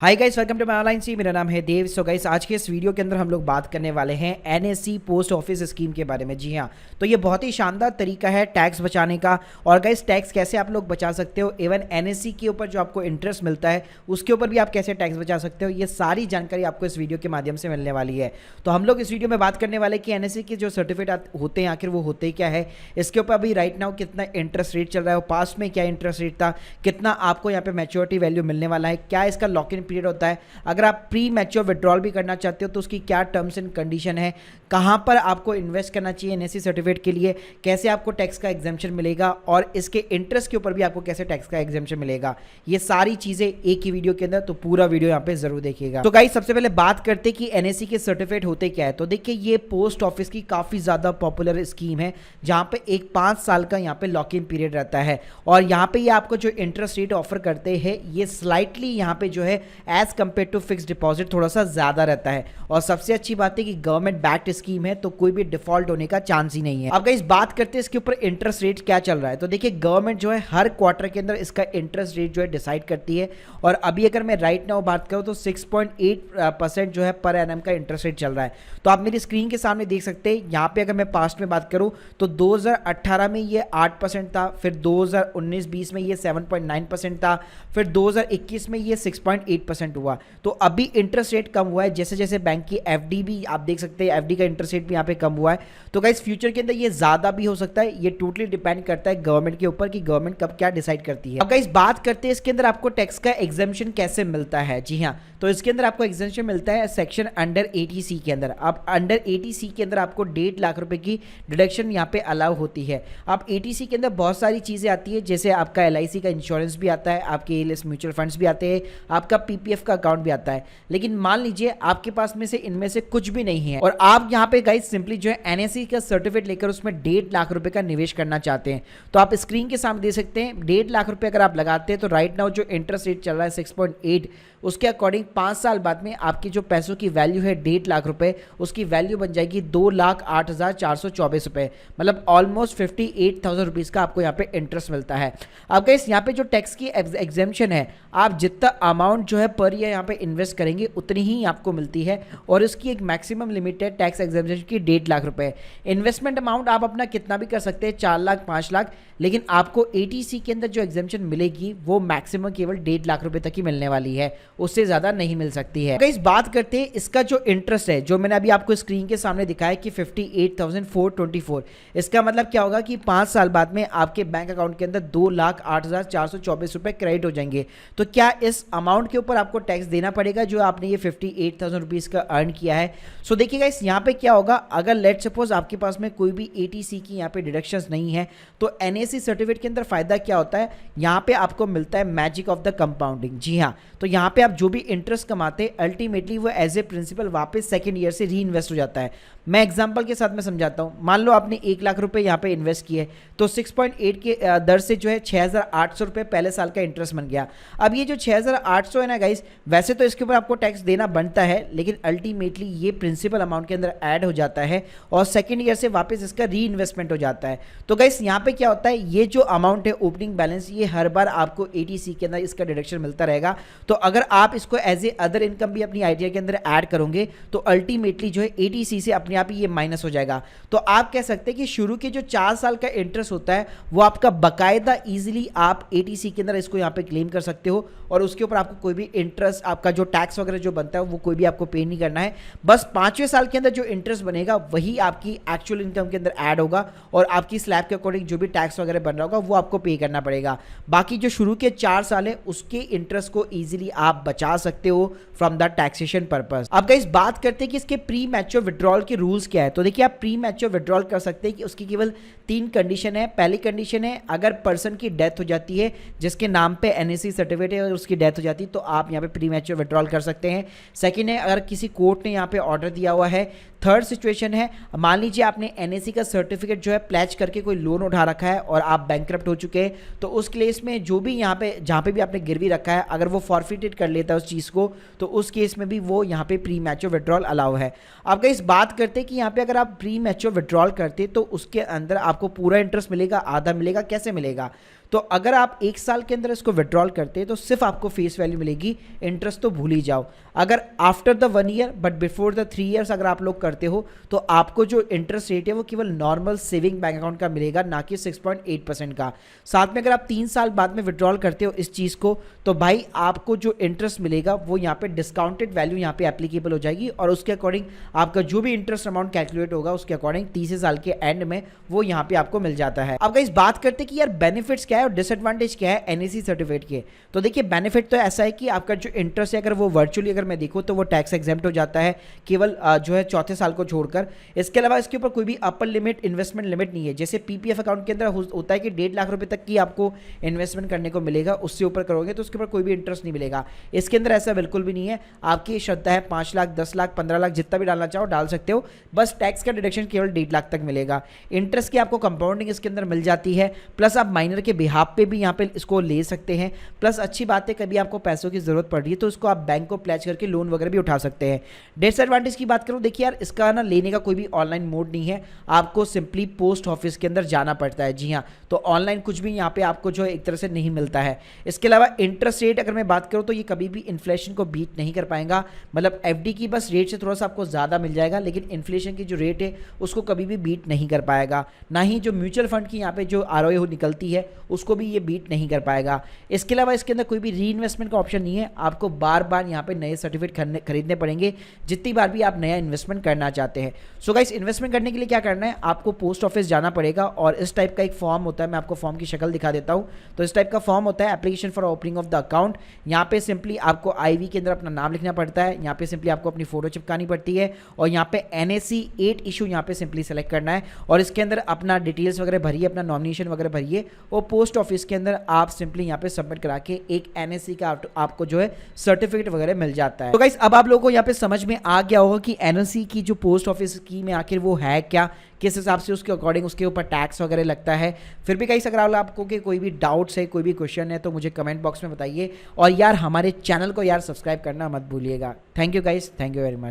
Hi guys, welcome to my online C. मेरा नाम है देव। सो गाइस, आज के इस वीडियो के अंदर हम लोग बात करने वाले हैं एनएससी पोस्ट ऑफिस स्कीम के बारे में। जी हाँ, तो ये बहुत ही शानदार तरीका है टैक्स बचाने का। और गाइस, टैक्स कैसे आप लोग बचा सकते हो, इवन एनएससी के ऊपर जो आपको इंटरेस्ट मिलता है उसके ऊपर भी आप कैसे टैक्स बचा सकते हो, ये सारी जानकारी आपको इस वीडियो के माध्यम से मिलने वाली है। तो हम लोग इस वीडियो में बात करने वाले कि एनएससी के जो सर्टिफिकेट होते हैं आखिर वो होते क्या है, इसके ऊपर अभी राइट नाउ कितना इंटरेस्ट रेट चल रहा है, पास्ट में क्या इंटरेस्ट रेट था, कितना आपको यहाँ पे मैच्योरिटी वैल्यू मिलने वाला है, क्या इसका लॉक इन पीरियड होता है, अगर आप प्री मैच्योर विड्रॉल भी करना चाहते हो तो उसकी क्या टर्म्स एंड कंडीशन है, कहां पर आपको इन्वेस्ट करना चाहिए एनएससी सर्टिफिकेट के लिए, कैसे आपको टैक्स का एग्जेम्पशन मिलेगा और इसके इंटरेस्ट के ऊपर भी आपको कैसे टैक्स का एग्जेम्पशन मिलेगा, ये सारी चीजें एक ही वीडियो के अंदर। तो पूरा वीडियो यहाँ पे जरूर देखिएगा। तो गाइस, सबसे पहले बात करते कि एनएससी के सर्टिफिकेट होते क्या है। तो देखिए, ये पोस्ट ऑफिस की काफी ज्यादा पॉपुलर स्कीम है जहां पे एक 5 साल का यहाँ पे लॉक इन पीरियड रहता है और यहाँ पे ये आपको जो इंटरेस्ट रेट ऑफर करते हैं ये स्लाइटली यहाँ पे जो है as compare to fix deposit थोड़ा सा ज्यादा रहता है। और सबसे अच्छी बात है कि गवर्नमेंट बैक्ड स्कीम है तो कोई भी डिफॉल्ट होने का चांस ही नहीं है। अब गाइस, बात करते हैं इसके ऊपर इंटरेस्ट रेट क्या चल रहा है। तो देखिए, गवर्नमेंट जो है हर क्वार्टर के अंदर इसका इंटरेस्ट रेट जो है डिसाइड करती है और अभी अगर मैं राइट नाउ बात करूं तो 6.8% जो है पर एनम का इंटरेस्ट रेट चल रहा है। तो आप मेरी स्क्रीन के सामने देख सकते हैं। यहाँ पे अगर मैं पास्ट में बात करूं तो 2018 में ये 8% था, फिर 2019-20 में ये 7.9% था, फिर 2021 में ये 6.8% हुआ। तो अभी इंटरेस्ट रेट कम हुआ है जैसे जैसे बैंक की एफडी भी आप देख सकते हैं, एफडी का इंटरेस्ट रेट भी यहाँ पे कम हुआ है। तो गाइस, फ्यूचर के अंदर ये ज्यादा भी हो सकता है, ये टोटली डिपेंड करता है गवर्नमेंट के ऊपर कि गवर्नमेंट कब क्या डिसाइड करती है। अब गाइस, बात करते हैं इसके अंदर आपको टैक्स का एग्जेम्पशन कैसे मिलता है। जी हाँ, तो इसके अंदर आपको एग्जेम्पशन मिलता है सेक्शन अंडर 80C के अंदर। अब अंडर 80C के अंदर आपको 1.5 लाख रुपए की डिडक्शन यहाँ पे अलाउ होती है। अब 80C के अंदर बहुत सारी चीजें आती है, जैसे आपका LIC का इंश्योरेंस भी आता है, आपके ALS म्यूचुअल फंड्स भी आते हैं, आपका PPF का अकाउंट भी आता है। लेकिन मान लीजिए आपके पास में से इनमें से कुछ भी नहीं है और आप यहाँ पे गाइस सिंपली जो है एनएससी का सर्टिफिकेट लेकर उसमें 1.5 लाख रुपए का निवेश करना चाहते हैं। तो आप स्क्रीन के सामने देख सकते हैं 1.5 लाख रुपए अगर आप लगाते हैं तो राइट नाउ जो इंटरेस्ट रेट चल रहा है 6.8, उसके अकॉर्डिंग 5 साल बाद में आपकी जो पैसों की वैल्यू है 1.5 लाख रुपए, उसकी वैल्यू बन जाएगी 2,08,424 रुपए, मतलब ऑलमोस्ट 58,000 रुपीज का आपको यहाँ पे इंटरेस्ट मिलता है। अब गाइस, यहाँ पे जो टैक्स की एग्जेम्पशन है, आप जितना अमाउंट जो है पर ईयर यहाँ पे इन्वेस्ट करेंगे उतनी ही आपको मिलती है और इसकी एक मैक्सिमम लिमिट है टैक्स एग्जेम्पशन की 1.5 लाख रुपए। इन्वेस्टमेंट अमाउंट आप अपना कितना भी कर सकते हैं, 4 लाख 5 लाख, लेकिन आपको 80C के अंदर जो एग्जेम्पशन मिलेगी वो मैक्सिमम केवल 1.5 लाख रुपए तक ही मिलने वाली है, उससे ज्यादा नहीं मिल सकती है। इस बात करते हैं इसका जो इंटरेस्ट है, जो मैंने अभी आपको स्क्रीन के सामने दिखाया कि 58,424, इसका मतलब क्या होगा कि 5 साल बाद में आपके बैंक अकाउंट के अंदर 2,08,424 रुपए क्रेडिट हो जाएंगे। तो क्या इस अमाउंट के ऊपर आपको टैक्स देना पड़ेगा जो आपने ये 58,000 रुपीज का अर्न किया है। सो देखिएगा, इस यहाँ पे क्या होगा, अगर लेट सपोज आपके पास में कोई भी 80C की यहाँ पे डिडक्शंस नहीं है तो एनएससी सर्टिफिकेट के अंदर फायदा क्या होता है, यहाँ पे आपको मिलता है मैजिक ऑफ द कंपाउंडिंग। जी हाँ, तो यहाँ पे आप जो भी इंटरेस्ट कमाते हैं अल्टीमेटली वो एज ए प्रिंसिपल वापस सेकंड ईयर से री इन्वेस्ट हो जाता है। मैं एग्जांपल के साथ में समझाता हूँ। मान लो आपने 1 लाख रुपए यहाँ पे इन्वेस्ट किए तो 6.8 के दर से जो है 6,800 रुपए पहले साल का इंटरेस्ट बन गया। अब ये जो 6,800 है ना गाइस, वैसे तो इसके ऊपर आपको टैक्स देना बनता है, लेकिन अल्टीमेटली ये प्रिंसिपल अमाउंट के अंदर ऐड हो जाता है और सेकेंड ईयर से वापस इसका री इन्वेस्टमेंट हो जाता है। तो गाइस, यहाँ पे क्या होता है, ये जो अमाउंट है ओपनिंग बैलेंस, ये हर बार आपको 80C के अंदर इसका डिडक्शन मिलता रहेगा। तो अगर आप इसको एज ए अदर इनकम भी अपनी आइडिया के अंदर ऐड करोगे तो अल्टीमेटली जो है 80C से अपने आप ही ये माइनस हो जाएगा। तो आप कह सकते हैं कि शुरू के जो 4 साल का इंटरेस्ट होता है वो आपका बकायदा इजीली आप 80C के अंदर इसको यहाँ पे क्लेम कर सकते हो और उसके ऊपर आपको कोई भी इंटरेस्ट, आपका जो टैक्स वगैरह जो बनता है वो कोई भी आपको पे नहीं करना है। बस 5वें साल के अंदर जो इंटरेस्ट बनेगा वही आपकी एक्चुअल इनकम के अंदर ऐड होगा और आपकी स्लैब के अकॉर्डिंग जो भी टैक्स वगैरह बन रहा होगा वो आपको पे करना पड़ेगा। बाकी जो शुरू के 4 साल है उसके इंटरेस्ट को इजीली आप बचा सकते हो फ्रॉम द टैक्सेशन पर्पस। अब गाइस, बात करते हैं कि इसके प्री मैच्योर विड्रॉल के रूल्स क्या है। तो देखिए, आप प्री मैच्योर विड्रॉल कर सकते हैं कि उसकी केवल 3 कंडीशन है। पहली कंडीशन है, अगर पर्सन की डेथ हो जाती है जिसके नाम पे एनएससी सर्टिफिकेट है और उसकी डेथ हो जाती है तो आप यहाँ पे प्री मैच्योर विड्रॉल कर सकते हैं। सेकंड है, अगर किसी कोर्ट ने यहाँ पे ऑर्डर दिया हुआ है। थर्ड सिचुएशन है, मान लीजिए आपने एनएससी का सर्टिफिकेट जो है प्लेज करके कोई लोन उठा रखा है और आप बैंकक्रप्ट हो चुके हैं, तो उस केस में जो भी यहाँ पे जहाँ पे भी आपने गिरवी रखा है अगर वो फॉरफिटेड कर लेता है उस चीज़ को तो उस केस में भी वो यहाँ पे प्री मैच्योर विड्रॉल अलाउ है। अब गाइस, बात करते हैं कि यहाँ पे अगर आप प्री मैच्योर विड्रॉल करते तो उसके अंदर आपको पूरा इंटरेस्ट मिलेगा, आधा मिलेगा, कैसे मिलेगा। तो अगर आप 1 साल के अंदर इसको विड्रॉल करते हैं तो सिर्फ आपको फेस वैल्यू मिलेगी, इंटरेस्ट तो भूल ही जाओ। अगर after the 1 year but before the 3 years अगर आप लोग करते हो तो आपको जो इंटरेस्ट रेट है वो केवल नॉर्मल सेविंग बैंक अकाउंट का मिलेगा, ना कि 6.8% का। साथ में अगर आप 3 साल बाद में विड्रॉल करते हो इस चीज़ को तो भाई आपको जो इंटरेस्ट मिलेगा वो यहाँ पे डिस्काउंटेड वैल्यू यहाँ पे एप्लीकेबल हो जाएगी और उसके अकॉर्डिंग आपका जो भी इंटरेस्ट अमाउंट कैलकुलेट होगा उसके अकॉर्डिंग 30 साल के एंड में वो यहाँ पे आपको मिल जाता है। अब गाइस बात करते हैं कि यार बेनिफिट्स क्या है और डिसएडवांटेज क्या है एनएसी सर्टिफिकेट के। तो देखिए बेनिफिट तो ऐसा है कि आपका जो इंटरेस्ट है अगर वो वर्चुअली अगर मैं देखूँ तो वो टैक्स एग्जेम्प्ट हो जाता है केवल जो है चौथे साल को छोड़कर। इसके अलावा इसके ऊपर कोई भी अपर लिमिट इन्वेस्टमेंट लिमिट नहीं है। जैसे पीपीएफ अकाउंट के अंदर होता है कि 1.5 लाख रुपए तक की आपको इन्वेस्टमेंट करने को मिलेगा, उससे ऊपर करोगे तो उसके ऊपर कोई भी इंटरेस्ट नहीं मिलेगा। इसके अंदर ऐसा बिल्कुल भी नहीं है, आपकी श्रद्धा है 5 लाख 10 लाख 15 लाख जितना भी डालना चाहो डाल सकते हो, बस टैक्स का डिडक्शन केवल 1.5 लाख तक मिलेगा। इंटरेस्ट की आपको कंपाउंडिंग इसके अंदर मिल जाती है, प्लस आप माइनर के बिहाफ पे भी यहाँ पे इसको ले सकते हैं। प्लस अच्छी बात है कभी आपको पैसों की जरूरत पड़ रही है तो इसको आप बैंक को प्लेज करके लोन वगैरह भी उठा सकते हैं। डिसएडवांटेज की बात करूँ, देखिए यार इसका ना लेने का कोई भी ऑनलाइन मोड नहीं है, आपको सिंपली पोस्ट ऑफिस के अंदर जाना पड़ता है। जी हाँ, तो ऑनलाइन कुछ भी यहाँ पे आपको जो है एक तरह से नहीं मिलता है। इसके अलावा इंटरेस्ट रेट अगर मैं बात करूँ तो ये कभी भी इन्फ्लेशन को बीट नहीं कर पाएगा। मतलब एफडी की बस रेट से थोड़ा सा आपको ज़्यादा मिल जाएगा, लेकिन इन्फ्लेशन की जो रेट है उसको कभी भी बीट नहीं कर पाएगा। ना ही जो म्यूचुअल फंड की यहाँ पे जो आरओए निकलती है उसको भी ये बीट नहीं कर पाएगा। इसके अलावा इसके अंदर कोई भी री इन्वेस्टमेंट का ऑप्शन नहीं है, आपको बार बार यहाँ पे नए सर्टिफिकेट खरीदने पड़ेंगे जितनी बार भी आप नया इन्वेस्टमेंट करना चाहते हैं। सो गाइस इन्वेस्टमेंट करने के लिए क्या करना है, आपको पोस्ट ऑफिस जाना पड़ेगा और इस टाइप का एक फॉर्म होता है, मैं आपको फॉर्म की शक्ल दिखा देता हूँ। तो इस टाइप का फॉर्म होता है application for opening of the account. यहाँ पे सिंपली आपको आईवी के अंदर अपना नाम लिखना पड़ता है, यहाँ पे सिंपली आपको अपनी फोटो चिपकानी पड़ती है और यहाँ पे NSE 8 इशू यहाँ पे सिंपली सेलेक्ट करना है और इसके अंदर अपना डिटेल्स वगैरह भरिए, अपना नॉमिनेशन वगैरह भरिए और पोस्ट ऑफिस के अंदर आप सिंपली यहाँ पे सबमिट करा के एक NSE का आपको जो है सर्टिफिकेट वगैरह मिल जाता है। तो गाइस अब आप लोगों को यहाँ पे समझ में आ गया होगा कि NSE की जो पोस्ट ऑफिस स्कीम है आखिर वो है क्या, किस हिसाब से उसके अकॉर्डिंग उसके ऊपर टैक्स वगैरह लगता है। फिर भी गाइस अगर आपको के कोई भी डाउट्स है, कोई भी क्वेश्चन है तो मुझे कमेंट बॉक्स में बताइए और यार हमारे चैनल को यार सब्सक्राइब करना मत भूलिएगा। Thank you guys, thank you very much.